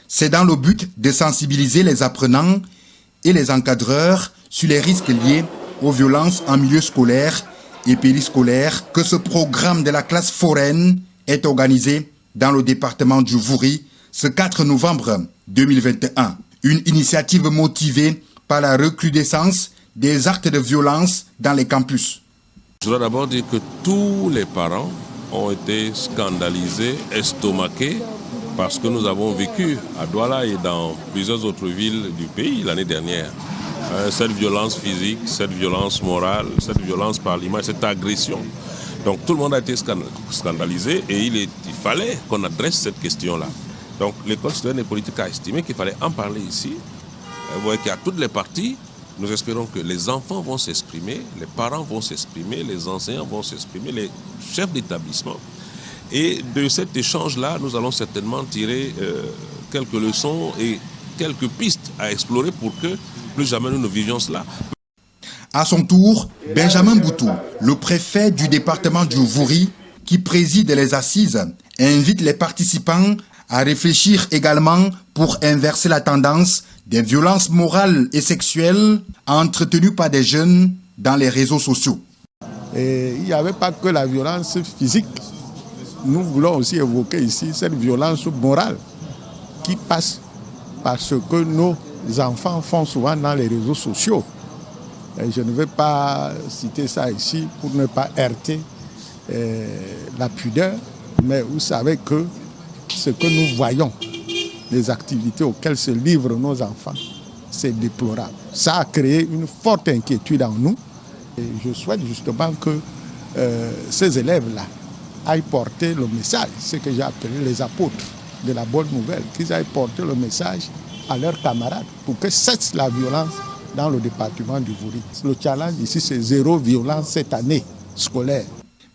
C'est dans le but de sensibiliser les apprenants et les encadreurs sur les risques liés aux violences en milieu scolaire et périscolaire que ce programme de la classe foraine est organisé dans le département du Vouri ce 4 novembre 2021. Une initiative motivée par la recrudescence des actes de violence dans les campus. Je dois d'abord dire que tous les parents ont été scandalisés, estomaqués par ce que nous avons vécu à Douala et dans plusieurs autres villes du pays l'année dernière. Cette violence physique, cette violence morale, cette violence par l'image, cette agression. Donc tout le monde a été scandalisé et il fallait qu'on adresse cette question-là. Donc l'école citoyenne et politique a estimé qu'il fallait en parler ici. Vous voyez qu'il y a toutes les parties. Nous espérons que les enfants vont s'exprimer, les parents vont s'exprimer, les enseignants vont s'exprimer, les chefs d'établissement. Et de cet échange-là, nous allons certainement tirer quelques leçons et quelques pistes à explorer pour que plus jamais nous ne vivions cela. À son tour, Benjamin Boutou, le préfet du département du Vouri, qui préside les assises, invite les participants à réfléchir également pour inverser la tendance des violences morales et sexuelles entretenues par des jeunes dans les réseaux sociaux. Et il n'y avait pas que la violence physique. Nous voulons aussi évoquer ici cette violence morale qui passe par ce que nos enfants font souvent dans les réseaux sociaux. Et je ne vais pas citer ça ici pour ne pas heurter la pudeur, mais vous savez que ce que nous voyons, les activités auxquelles se livrent nos enfants, c'est déplorable. Ça a créé une forte inquiétude en nous. Et je souhaite justement que ces élèves-là aillent porter le message, ce que j'ai appelé les apôtres de la bonne nouvelle, qu'ils aillent porter le message à leurs camarades pour que cesse la violence dans le département du Vouri. Le challenge ici, c'est zéro violence cette année scolaire.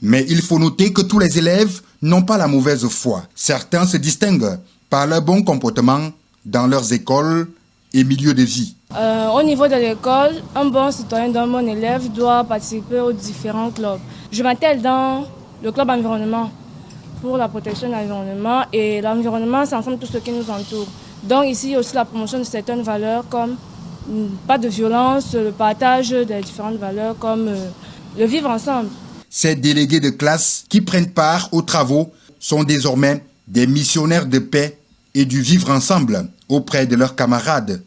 Mais il faut noter que tous les élèves n'ont pas la mauvaise foi. Certains se distinguent par leur bon comportement dans leurs écoles et milieux de vie. Au niveau de l'école, un bon citoyen, un bon élève doit participer aux différents clubs. Je m'attelle dans le club environnement pour la protection de l'environnement et l'environnement, c'est ensemble tout ce qui nous entoure. Donc ici, il y a aussi la promotion de certaines valeurs comme pas de violence, le partage des différentes valeurs comme le vivre ensemble. Ces délégués de classe qui prennent part aux travaux sont désormais des missionnaires de paix et du vivre ensemble auprès de leurs camarades.